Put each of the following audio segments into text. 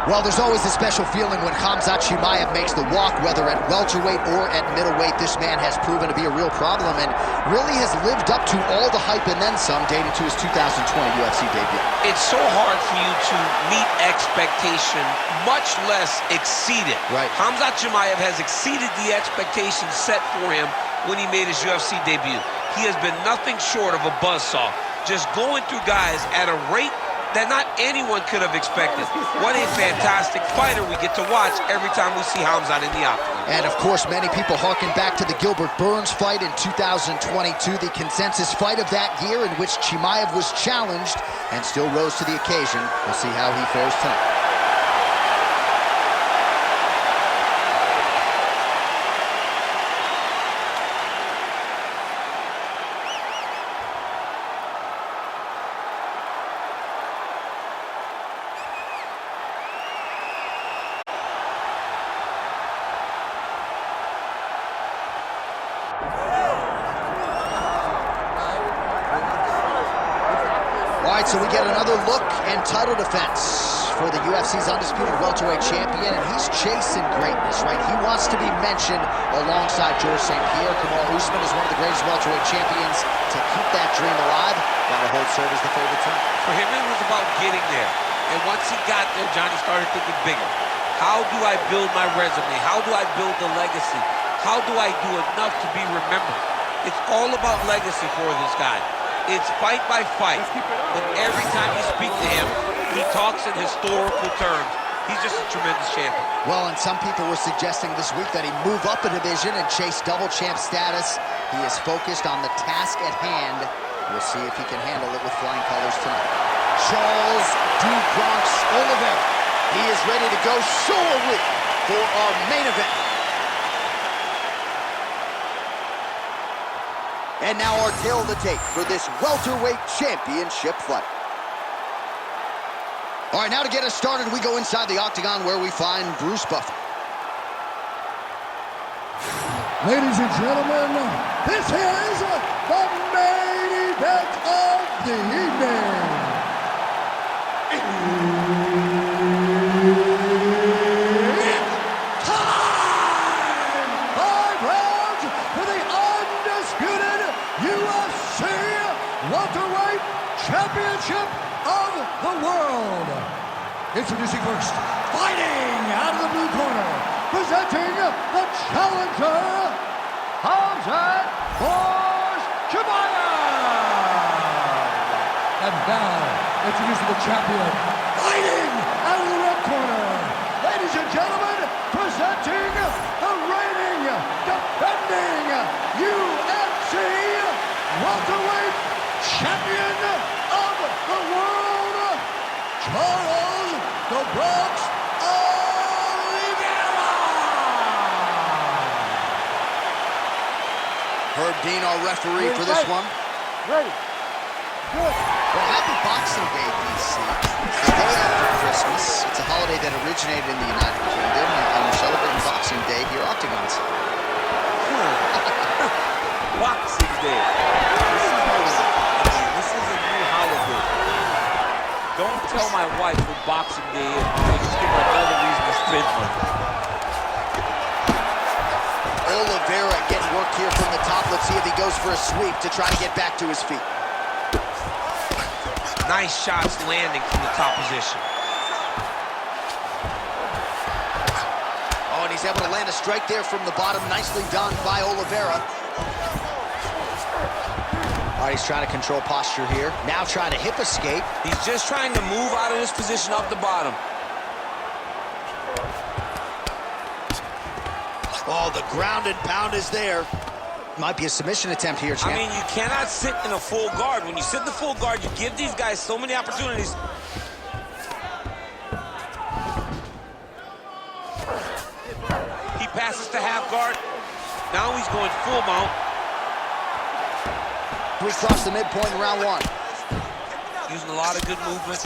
Well, there's always a special feeling when Khamzat Chimaev makes the walk, whether at welterweight or at middleweight. This man has proven to be a real problem and really has lived up to all the hype and then some, dating to his 2020 UFC debut. It's so hard for you to meet expectation, much less exceed it. Right. Khamzat Chimaev has exceeded the expectations set for him when he made his UFC debut. He has been nothing short of a buzzsaw, just going through guys at a rate that not anyone could have expected. What a fantastic fighter we get to watch every time we see Khamzat in the octagon. And of course, many people harken back to the Gilbert Burns fight in 2022, the consensus fight of that year in which Chimaev was challenged and still rose to the occasion. We'll see how he fares tonight. All right, so we get another look and title defense for the UFC's undisputed welterweight champion, and he's chasing greatness, right? He wants to be mentioned alongside George St. Pierre. Kamaru Usman is one of the greatest welterweight champions to keep that dream alive. Gotta hold serve as the favorite tonight. For him, it was about getting there. And once he got there, Johnny started thinking bigger. How do I build my resume? How do I build the legacy? How do I do enough to be remembered? It's all about legacy for this guy. It's fight by fight, but every time you speak to him, he talks in historical terms. He's just a tremendous champion. Well, and some people were suggesting this week that he move up a division and chase double champ status. He is focused on the task at hand. We'll see if he can handle it with flying colors tonight. Charles Du Bronx Oliveira. He is ready to go. So are we for our main event. And now our tale of the tape for this welterweight championship fight. All right, now to get us started, we go inside the octagon where we find Bruce Buffer. Ladies and gentlemen, this is the main event of the evening. It's time! 5 rounds for the undisputed UFC welterweight championship of the world. Introducing first, fighting out of the blue corner, presenting the challenger, Khamzat Chimaev. And now, introducing the champion, fighting out of the red corner, ladies and gentlemen, presenting the reigning, defending UFC welterweight champion of the world, Charles "The Bronx" Oliveira. Herb Dean, our referee for this one. Ready. Good. Well, happy Boxing Day, DC. It's the day after Christmas. It's a holiday that originated in the United Kingdom, and we're celebrating Boxing Day here at Octagons. Boxing Day. This is a new holiday. Don't tell my wife what Boxing Day is. I'll just give her another reason to spend money. Oliveira getting work here from the top. Let's see if he goes for a sweep to try to get back to his feet. Nice shots landing from the top position. Oh, and he's able to land a strike there from the bottom. Nicely done by Oliveira. All right, he's trying to control posture here. Now trying to hip escape. He's just trying to move out of this position off the bottom. Oh, the ground and pound is there. Might be a submission attempt here, champ. I mean, you cannot sit in a full guard. When you sit in the full guard, you give these guys so many opportunities. He passes to half guard. Now he's going full mount. We cross the midpoint in round 1. Using a lot of good movement.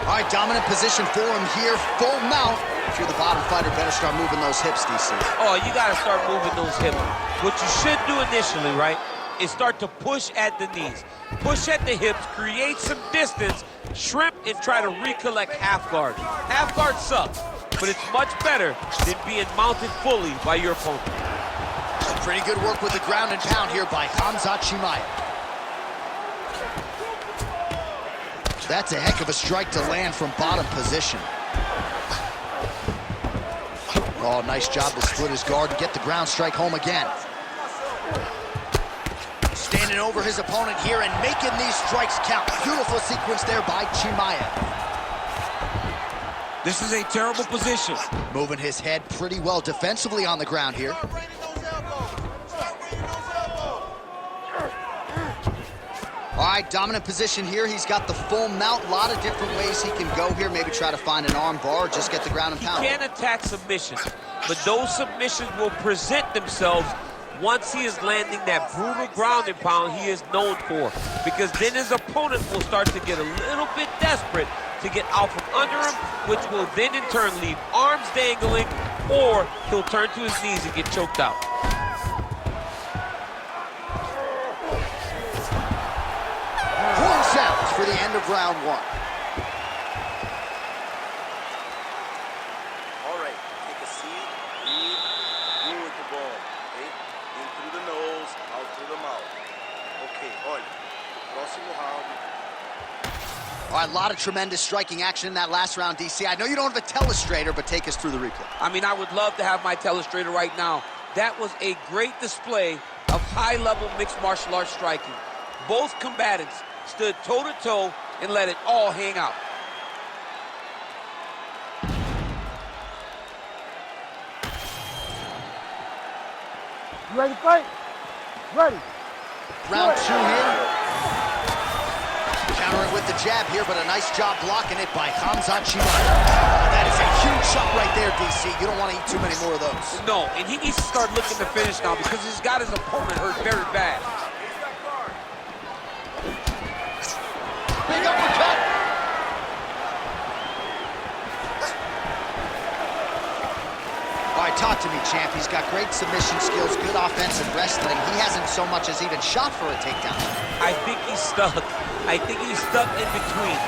All right, dominant position for him here, full mount. If you're the bottom fighter, better start moving those hips, DC. Oh, you gotta start moving those hips. What you should do initially, right, is start to push at the knees. Push at the hips, create some distance, shrimp, and try to recollect half guard. Half guard sucks, but it's much better than being mounted fully by your opponent. Pretty good work with the ground and pound here by Khamzat Chimaev. That's a heck of a strike to land from bottom position. Oh, nice job to split his guard and get the ground strike home again. Standing over his opponent here and making these strikes count. Beautiful sequence there by Chimaev. This is a terrible position. Moving his head pretty well defensively on the ground here. All right, dominant position here. He's got the full mount. A lot of different ways he can go here. Maybe try to find an arm bar or just get the ground and pound. He can attack submissions, but those submissions will present themselves once he is landing that brutal ground and pound he is known for. Because then his opponent will start to get a little bit desperate to get out from under him, which will then in turn leave arms dangling, or he'll turn to his knees and get choked out. For the end of round one. All right, take a seat, breathe, in with the ball, okay? In through the nose, out through the mouth. Okay, olha, próximo round. All right, a lot of tremendous striking action in that last round, DC. I know you don't have a telestrator, but take us through the replay. I mean, I would love to have my telestrator right now. That was a great display of high-level mixed martial arts striking. Both combatants stood toe-to-toe and let it all hang out. You ready to fight? Ready. Round two here. Countering with the jab here, but a nice job blocking it by Khamzat Chimaev. That is a huge shot right there, DC. You don't want to eat too many more of those. No, and he needs to start looking to finish now because he's got his opponent hurt very bad. Big uppercut. All right, talk to me, champ. He's got great submission skills, good offensive wrestling. He hasn't so much as even shot for a takedown. I think he's stuck. I think he's stuck in between.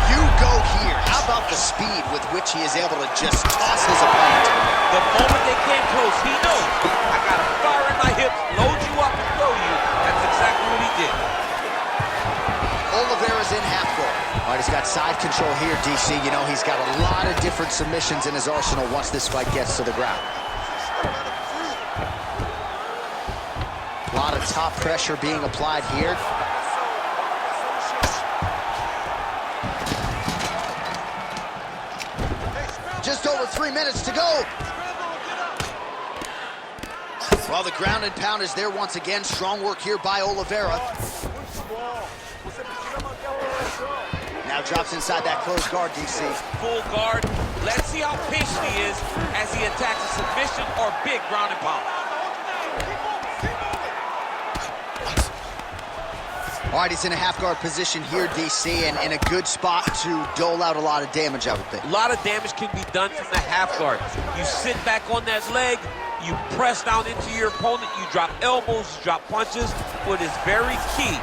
You go here. How about the speed with which he is able to just toss his opponent? The moment they came close, he knows. I got a fire in my hips, load you up and throw you. That's exactly what he did. Oliveira's in half guard. All right, he's got side control here, DC. You know, he's got a lot of different submissions in his arsenal once this fight gets to the ground. A lot of top pressure being applied here. Just over 3 minutes to go. Well, the ground and pound is there once again. Strong work here by Oliveira. Now drops inside that closed guard, DC. Full guard. Let's see how patient he is as he attacks a submission or big ground and pound. All right, he's in a half guard position here, DC, and in a good spot to dole out a lot of damage, I would think. A lot of damage can be done from the half guard. You sit back on that leg, you press down into your opponent, you drop elbows, you drop punches. What is very key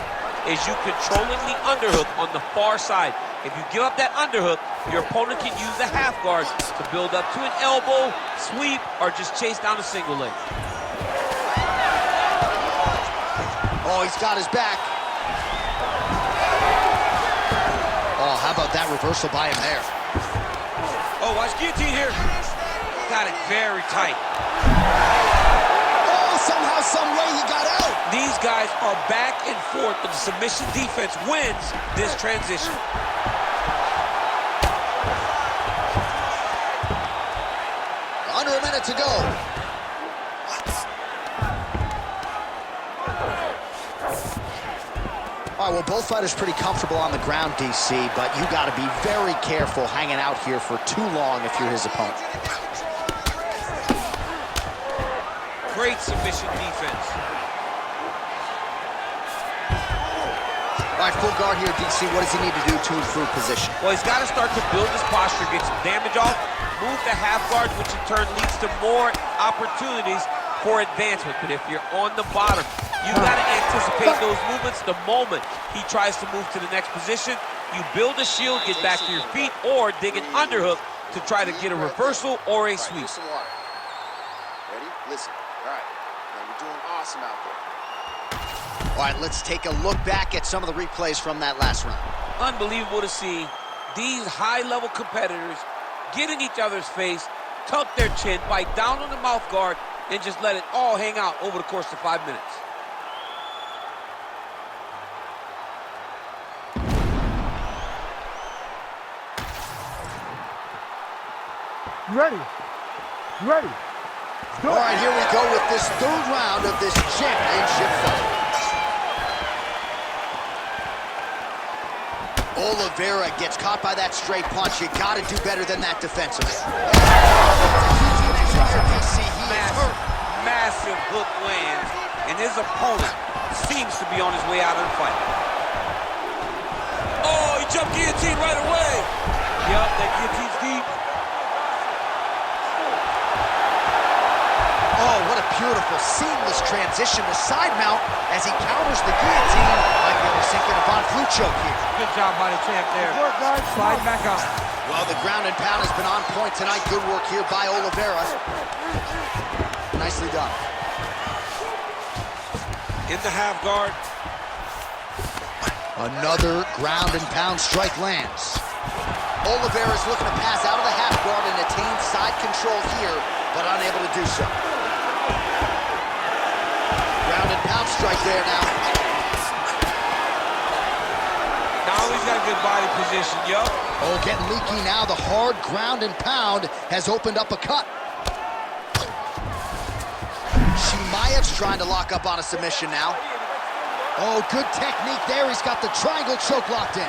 is you controlling the underhook on the far side. If you give up that underhook, your opponent can use the half guard to build up to an elbow, sweep, or just chase down a single leg. Oh, he's got his back. Oh, how about that reversal by him there? Oh, watch guillotine here. Got it very tight. Oh, somehow, some way he got out. These guys are back and forth, but the submission defense wins this transition. Under a minute to go. All right, well, both fighters pretty comfortable on the ground, DC, but you got to be very careful hanging out here for too long if you're his opponent. Great submission defense. All right, full guard here, DC. What does he need to do to improve position? Well, he's got to start to build his posture, get some damage off, move to half guard, which in turn leads to more opportunities for advancement. But if you're on the bottom, you got to anticipate those movements the moment he tries to move to the next position. You build a shield, get back to your feet, or dig an underhook to try to get a reversal or a sweep. Ready? Listen. All right. Now you're doing awesome out there. All right, let's take a look back at some of the replays from that last round. Unbelievable to see these high-level competitors get in each other's face, tuck their chin, bite down on the mouth guard, and just let it all hang out over the course of 5 minutes. You ready? You ready? All right, here we go with this third round of this championship fight. Oliveira gets caught by that straight punch. You got to do better than that defensively. Massive hook lands, and his opponent seems to be on his way out of the fight. Oh, he jumped guillotine right away. Yup, that guillotine's deep. Oh, what a beautiful, seamless transition to side mount as he counters the guillotine. Might be able to sink in a Von Flue choke here. Good job by the champ there. Good work, guys. Slide back up. Well, the ground and pound has been on point tonight. Good work here by Oliveira. Nicely done. In the half guard. Another ground and pound strike lands. Oliveira's looking to pass out of the half guard and attain side control here, but unable to do so. Ground and pound strike there now. Now he's got a good body position, yup. Oh, getting leaky now. The hard ground and pound has opened up a cut. Chimaev's trying to lock up on a submission now. Oh, good technique there. He's got the triangle choke locked in.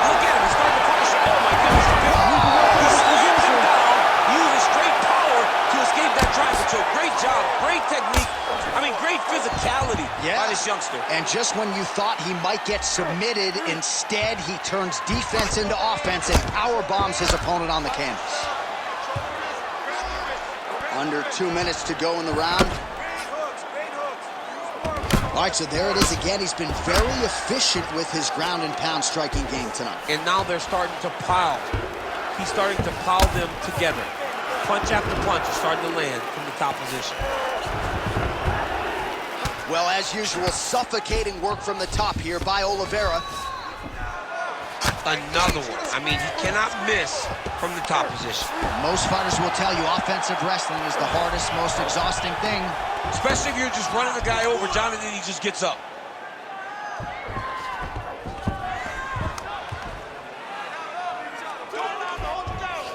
Look at him, he's starting to finish. Oh my goodness, he slams him down, uses straight power to escape that triangle choke. Great job, great technique. I mean, great physicality by this youngster. And just when you thought he might get submitted, instead he turns defense into offense and power bombs his opponent on the canvas. Under 2 minutes to go in the round. All right, so there it is again. He's been very efficient with his ground and pound striking game tonight. And now they're starting to pile. He's starting to pile them together. Punch after punch is starting to land from the top position. Well, as usual, suffocating work from the top here by Oliveira. Another one. I mean, he cannot miss from the top position. Most fighters will tell you offensive wrestling is the hardest, most exhausting thing. Especially if you're just running the guy over, John, and then he just gets up.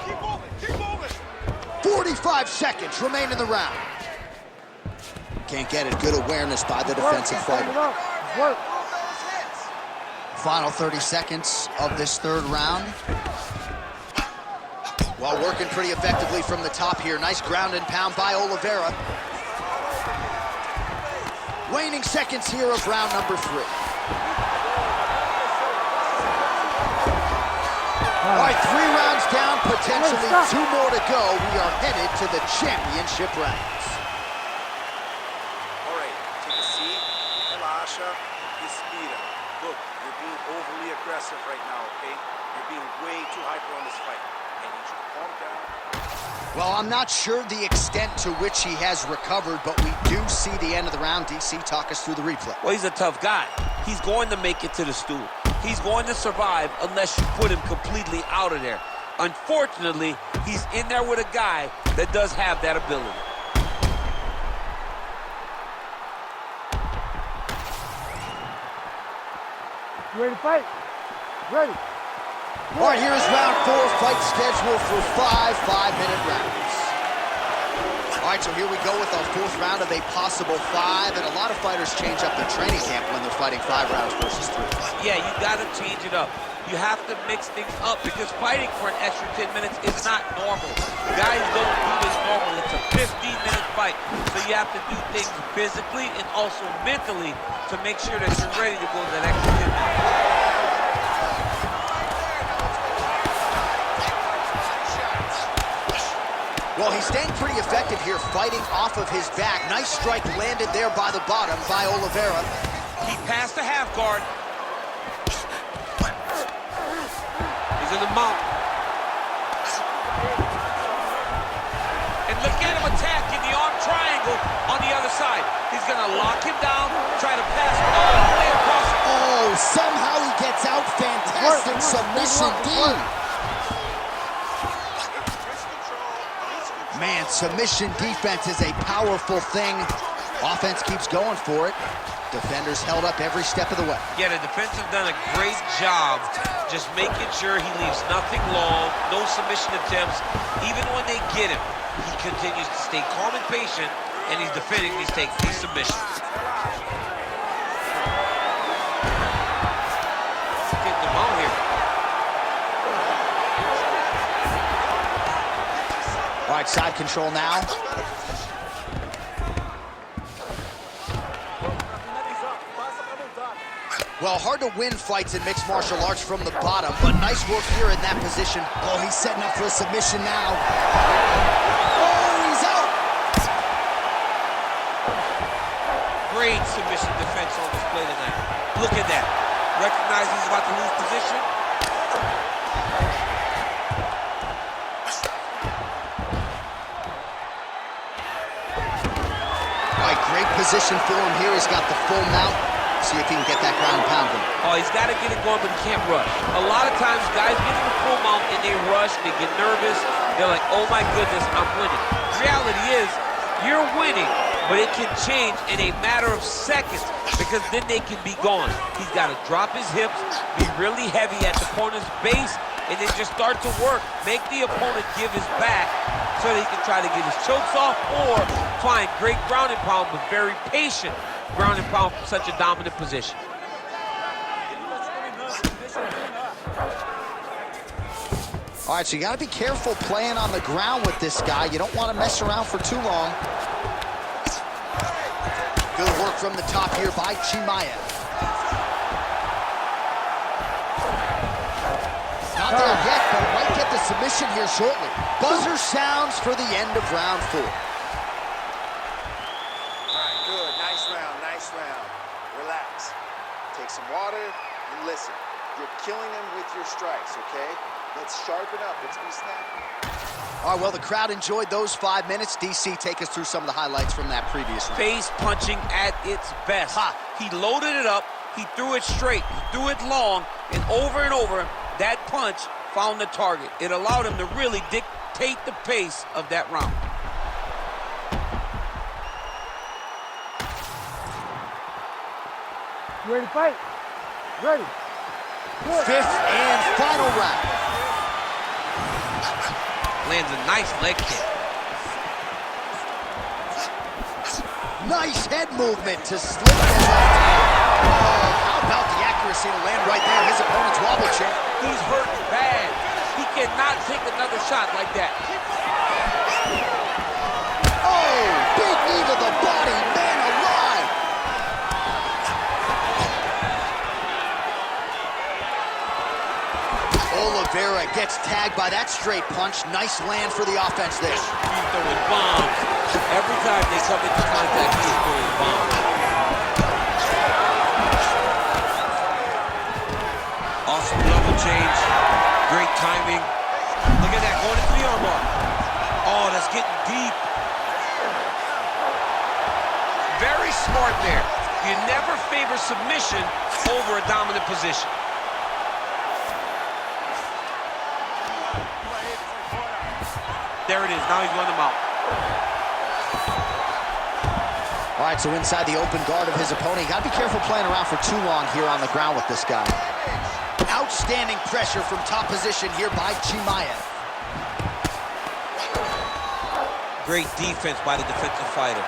Keep moving. Keep moving. 45 seconds remain in the round. Can't get it. Good awareness by the defensive fighter. Work. Final 30 seconds of this third round. Well, working pretty effectively from the top here. Nice ground and pound by Oliveira. Waning seconds here of round number 3. All right, 3 rounds down, potentially 2 more to go. We are headed to the championship rounds. All right, take a seat. Relaxa. Respira. Look, you're being overly aggressive right now, okay? You're being way too hyper on this fight. I need you to calm down. Well, I'm not sure the extent to which he has recovered, but we do see the end of the round. DC, talk us through the replay. Well, he's a tough guy. He's going to make it to the stool. He's going to survive unless you put him completely out of there. Unfortunately, he's in there with a guy that does have that ability. You ready to fight? Ready. All right, here is round 4, fight scheduled for 5 5-minute rounds. All right, so here we go with our 4th round of a possible 5, and a lot of fighters change up their training camp when they're fighting 5 rounds versus 3. Yeah, you got to change it up. You have to mix things up because fighting for an extra 10 minutes is not normal. Guys don't do this normally. It's a 15-minute fight. So you have to do things physically and also mentally to make sure that you're ready to go to that extra 10 minutes. Well, he's staying pretty effective here, fighting off of his back. Nice strike landed there by the bottom by Oliveira. He passed the half guard. He's in the mount. And look at him attacking the arm triangle on the other side. He's gonna lock him down, try to pass all the way across. Oh, somehow he gets out. Fantastic submission D. Man, submission defense is a powerful thing. Offense keeps going for it. Defenders held up every step of the way. Yeah, the defense have done a great job just making sure he leaves nothing long, no submission attempts. Even when they get him, he continues to stay calm and patient, and he's defending these submissions. Getting them out here. All right, side control now. Well, hard to win fights in mixed martial arts from the bottom, but nice work here in that position. Oh, he's setting up for a submission now. Oh, he's out! Great submission defense on display tonight. Look at that. Recognize he's about to lose position. All right, great position for him here. He's got the full mount. See if he can get that ground pound going. Oh, he's got to get it going, but he can't rush. A lot of times, guys get in the full mount and they rush, they get nervous. They're like, oh my goodness, I'm winning. The reality is, you're winning, but it can change in a matter of seconds because then they can be gone. He's got to drop his hips, be really heavy at the opponent's base, and then just start to work. Make the opponent give his back so that he can try to get his chokes off or find great ground and pound, but very patient ground and pound from such a dominant position. All right, so you got to be careful playing on the ground with this guy. You don't want to mess around for too long. Good work from the top here by Chimaev. Not there yet, but might get the submission here shortly. Buzzer sounds for the end of round 4. Good, nice round. Relax. Take some water and listen. You're killing them with your strikes, okay? Let's sharpen up, let's be snappy. All right, well, the crowd enjoyed those 5 minutes. DC, take us through some of the highlights from that previous round. Face punching at its best. He loaded it up, he threw it straight, he threw it long, and over, that punch found the target. It allowed him to really dictate the pace of that round. You ready to fight? Ready. Good. 5th and final round. Lands a nice leg kick. Nice head movement to slip the left hand. Oh, how about the accuracy to land right there? His opponent's wobble chair. He's hurt bad. He cannot take another shot like that. Oh, big knee to the body, man alive. Oliveira gets tagged by that straight punch. Nice land for the offense there. He's throwing bombs. Every time they come into contact, he's throwing bombs. Awesome level change. Great timing. Look at that, going into the armbar. Oh, that's getting deep. Very smart there. You never favor submission over a dominant position. There it is. Now he's running them out. All right, so inside the open guard of his opponent. You got to be careful playing around for too long here on the ground with this guy. Outstanding pressure from top position here by Chimaev. Great defense by the defensive fighter.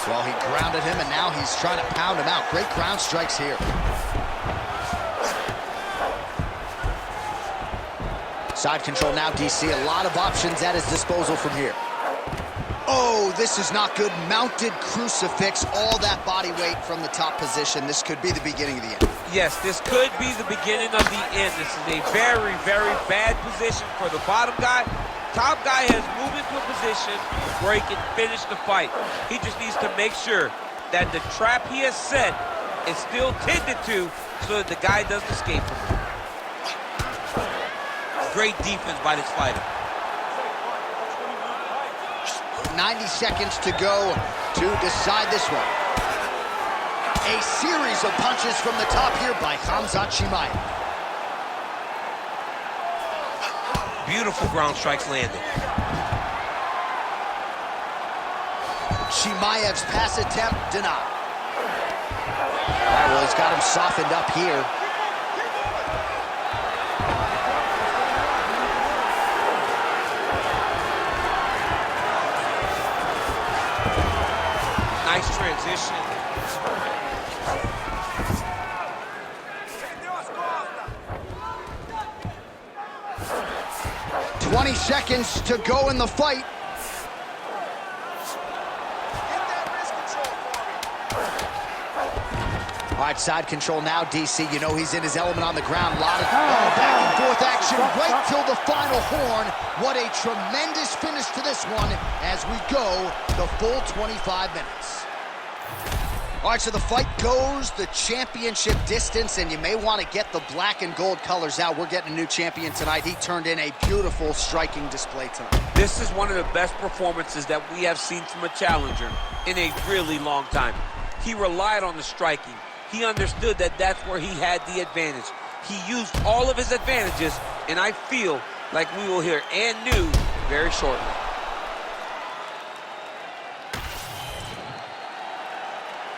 Well, he grounded him, and now he's trying to pound him out. Great ground strikes here. Side control now, DC. A lot of options at his disposal from here. Oh, this is not good. Mounted crucifix, all that body weight from the top position. This could be the beginning of the end. Yes, this could be the beginning of the end. This is a very, very bad position for the bottom guy. Top guy has moved into a position where he can finish the fight. He just needs to make sure that the trap he has set is still tended to so that the guy doesn't escape from it. Great defense by this fighter. 90 seconds to go to decide this one. A series of punches from the top here by Khamzat Chimaev. Beautiful ground strikes landed. Chimaev's pass attempt denied. All right, well, he's got him softened up here. Nice transition. "20 seconds to go in the fight." All right, side control now, DC. You know he's in his element on the ground. A lot of back and forth action right till the final horn. What a tremendous finish to this one as we go the full 25 minutes. All right, so the fight goes the championship distance, and you may want to get the black and gold colors out. We're getting a new champion tonight. He turned in a beautiful striking display tonight. This is one of the best performances that we have seen from a challenger in a really long time. He relied on the striking. He understood that that's where he had the advantage. He used all of his advantages, and I feel like we will hear and new very shortly.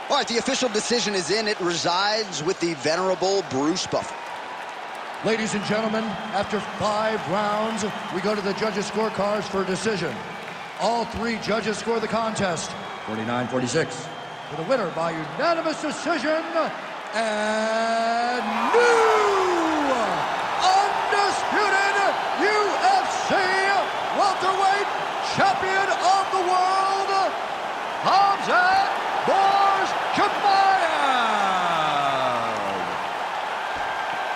All right, the official decision is in. It resides with the venerable Bruce Buffer. Ladies and gentlemen, after 5 rounds, we go to the judges' scorecards for a decision. All 3 judges score the contest 49-46. For the winner by unanimous decision, and new undisputed UFC welterweight champion of the world, Khamzat Chimaev.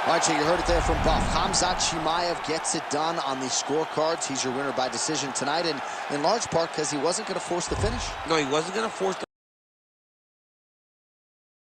All right, so you heard it there from Buff. Khamzat Chimaev gets it done on the scorecards. He's your winner by decision tonight, and in large part because he wasn't going to force the finish. No, he wasn't going to force the